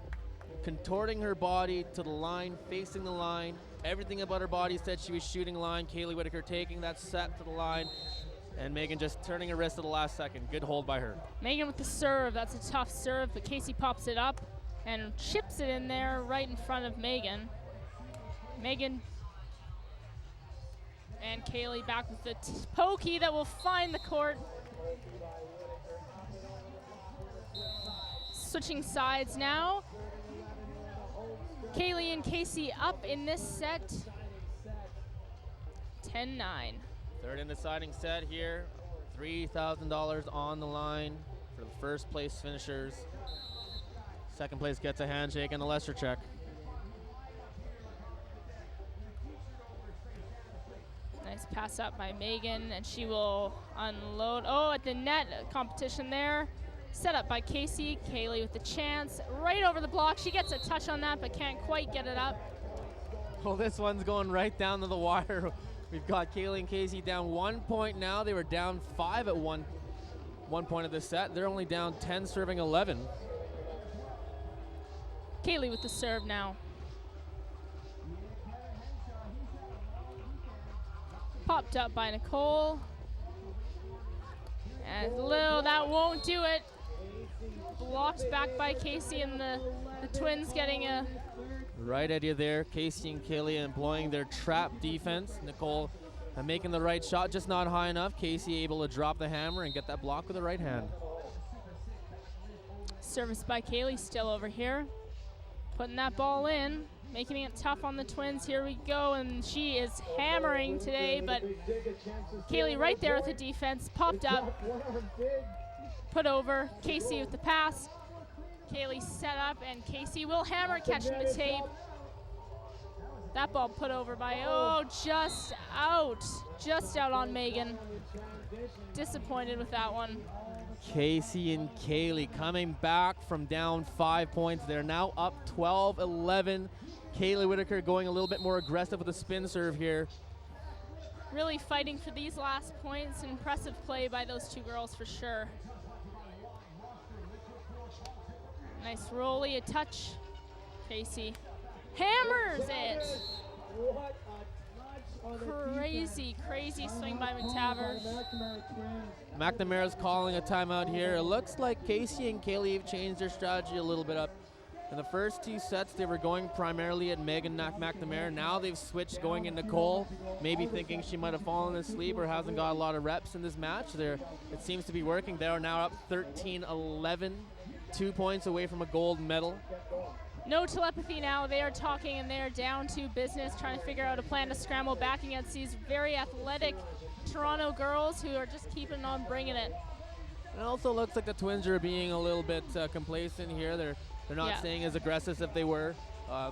Speaker 3: contorting her body to the line, facing the line. Everything about her body said she was shooting line. Caleigh Whitaker taking that set to the line, and Megan just turning her wrist at the last second. Good hold by her.
Speaker 2: Megan with the serve, that's a tough serve, but Kacie pops it up and chips it in there right in front of Megan. Megan and Caleigh back with the pokey that will find the court. Switching sides now. Caleigh and Kacie up in this set. 10-9.
Speaker 3: Third and deciding set here. $3,000 on the line for the first place finishers. Second place gets a handshake and a lesser check.
Speaker 2: Nice pass up by Megan, and she will unload. Oh, at the net, competition there. Set up by Kacie. Caleigh with the chance. Right over the block. She gets a touch on that, but can't quite get it up.
Speaker 3: Well, this one's going right down to the wire. We've got Caleigh and Kacie down 1 point now. They were down 5 at one point of the set. They're only down 10, serving 11.
Speaker 2: Caleigh with the serve now. Popped up by Nicole. And that won't do it. Blocked back by Kacie, and the Twins getting a...
Speaker 3: Right idea there. Kacie and Caleigh employing their trap defense. Nicole making the right shot, just not high enough. Kacie able to drop the hammer and get that block with the right hand.
Speaker 2: Service by Caleigh still over here. Putting that ball in, making it tough on the Twins. Here we go, and she is hammering today, but Caleigh right there with the defense. Popped up, put over. Kacie with the pass. Caleigh set up, and Kacie will hammer, catching the tape. That ball put over by, just out on Megan. Disappointed with that one.
Speaker 3: Kacie and Caleigh coming back from down 5 points. They're now up 12-11. Caleigh Whitaker going a little bit more aggressive with a spin serve here.
Speaker 2: Really fighting for these last points. Impressive play by those two girls for sure. Nice rolly, a touch. Kacie hammers it. Crazy swing by MacTavish.
Speaker 3: McNamara's calling a timeout here. It looks like Kacie and Caleigh have changed their strategy a little bit up. In the first 2 sets, they were going primarily at Megan McNamara. Now they've switched, going at Nicole, maybe thinking she might have fallen asleep or hasn't got a lot of reps in this match. It seems to be working. They are now up 13-11, 2 points away from a gold medal.
Speaker 2: No telepathy now. They are talking, and they are down to business, trying to figure out a plan to scramble back against these very athletic Toronto girls who are just keeping on bringing it.
Speaker 3: It also looks like the Twins are being a little bit complacent here. They're not staying as aggressive as they were.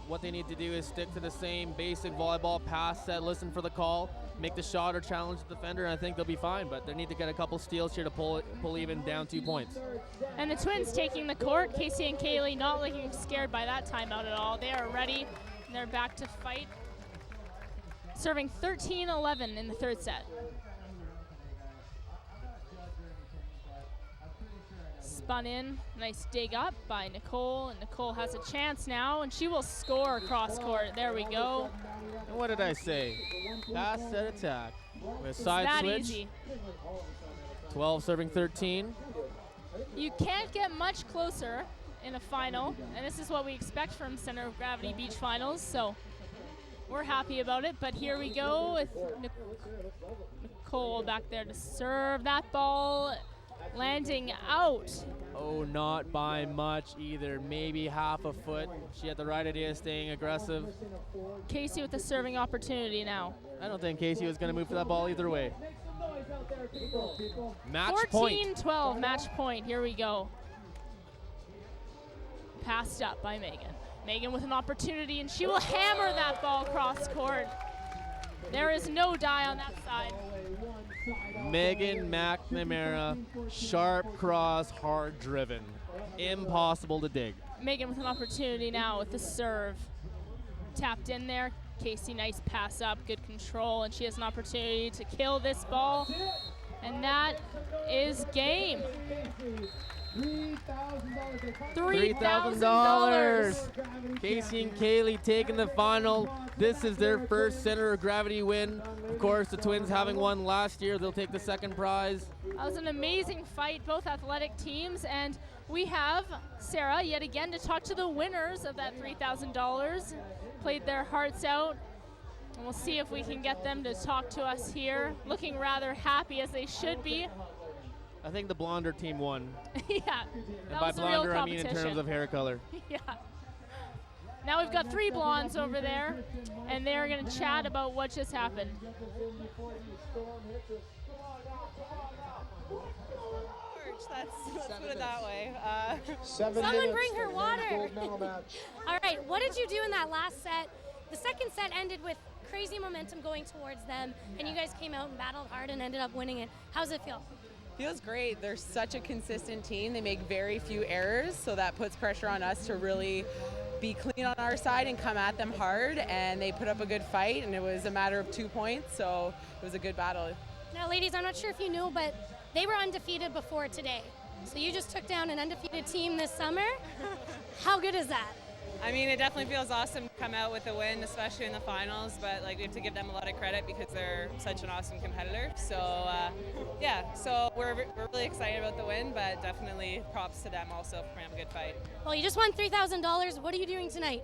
Speaker 3: What they need to do is stick to the same basic volleyball pass set, listen for the call, make the shot or challenge the defender, and I think they'll be fine. But they need to get a couple steals here to pull even down 2 points.
Speaker 2: And the Twins taking the court. Kacie and Caleigh not looking scared by that timeout at all. They are ready. They're back to fight. Serving 13-11 in the third set. Spun in, nice dig up by Nicole, and Nicole has a chance now, and she will score across court. There we go.
Speaker 3: And what did I say? Pass, set, attack. With side
Speaker 2: that
Speaker 3: switch.
Speaker 2: Easy.
Speaker 3: 12 serving 13.
Speaker 2: You can't get much closer in a final, and this is what we expect from Center of Gravity Beach Finals, so we're happy about it. But here we go with Nicole back there to serve that ball. Landing out.
Speaker 3: Oh, not by much either. Maybe half a foot. She had the right idea, staying aggressive.
Speaker 2: Kacie with the serving opportunity now.
Speaker 3: I don't think Kacie was going to move for that ball either way. Match
Speaker 2: 14-12, match point. Here we go. Passed up by Megan. Megan with an opportunity, and she will hammer that ball across court. There is no die on that side.
Speaker 3: Megan McNamara, sharp cross, hard driven. Impossible to dig.
Speaker 2: Megan with an opportunity now with the serve. Tapped in there. Kacie, nice pass up, good control, and she has an opportunity to kill this ball. And that is game. $3,000.
Speaker 3: Kacie and Caleigh taking the final. This is their first Center of Gravity win. Of course, the Twins having won last year, they'll take the second prize.
Speaker 2: That was an amazing fight, both athletic teams, and we have Sarah yet again to talk to the winners of that $3,000. Played their hearts out, and we'll see if we can get them to talk to us here. Looking rather happy, as they should be.
Speaker 3: I think the blonder team won.
Speaker 2: Yeah,
Speaker 3: and by blonder, I mean in terms of hair color.
Speaker 2: Yeah. Now we've got 3 blondes over there, and they're going to chat about what just happened.
Speaker 5: Let's put it that way.
Speaker 4: Someone bring her water. All right, what did you do in that last set? The second set ended with crazy momentum going towards them, and you guys came out and battled hard and ended up winning it. How's it feel?
Speaker 5: Feels great. They're such a consistent team. They make very few errors, so that puts pressure on us to really be clean on our side and come at them hard, and they put up a good fight, and it was a matter of 2 points, so it was a good battle.
Speaker 4: Now, ladies, I'm not sure if you knew, but they were undefeated before today. So you just took down an undefeated team this summer. How good is that?
Speaker 8: I mean, it definitely feels awesome to come out with a win, especially in the finals, but like we have to give them a lot of credit because they're such an awesome competitor. So yeah, so we're really excited about the win, but definitely props to them also for having a good fight.
Speaker 4: Well, you just won $3,000. What are you doing tonight?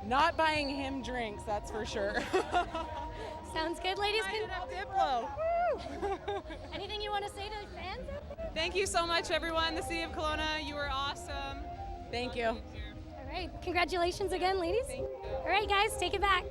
Speaker 5: Not buying him drinks, that's for sure.
Speaker 4: Sounds good, ladies.
Speaker 5: Diplo.
Speaker 4: Anything you want to say to fans?
Speaker 8: Thank you so much, everyone. The City of Kelowna, you were awesome.
Speaker 5: Thank you.
Speaker 4: All right, congratulations again, ladies. All right, guys, take it back.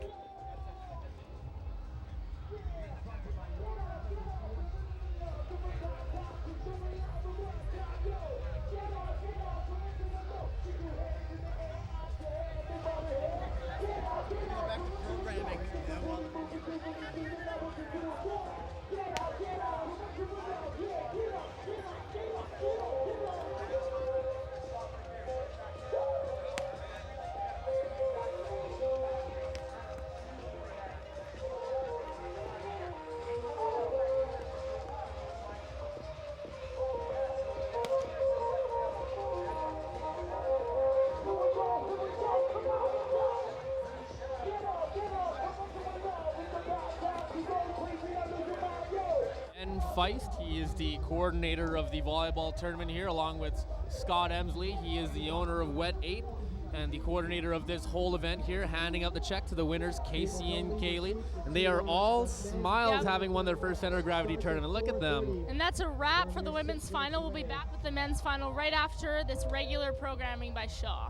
Speaker 3: Feist. He is the coordinator of the volleyball tournament here, along with Scott Emsley. He is the owner of Wet 8 and the coordinator of this whole event here, handing out the check to the winners, Kacie and Caleigh. And they are all smiles, having won their first Center of Gravity tournament. Look at them.
Speaker 2: And that's a wrap for the women's final. We'll be back with the men's final right after this regular programming by Shaw.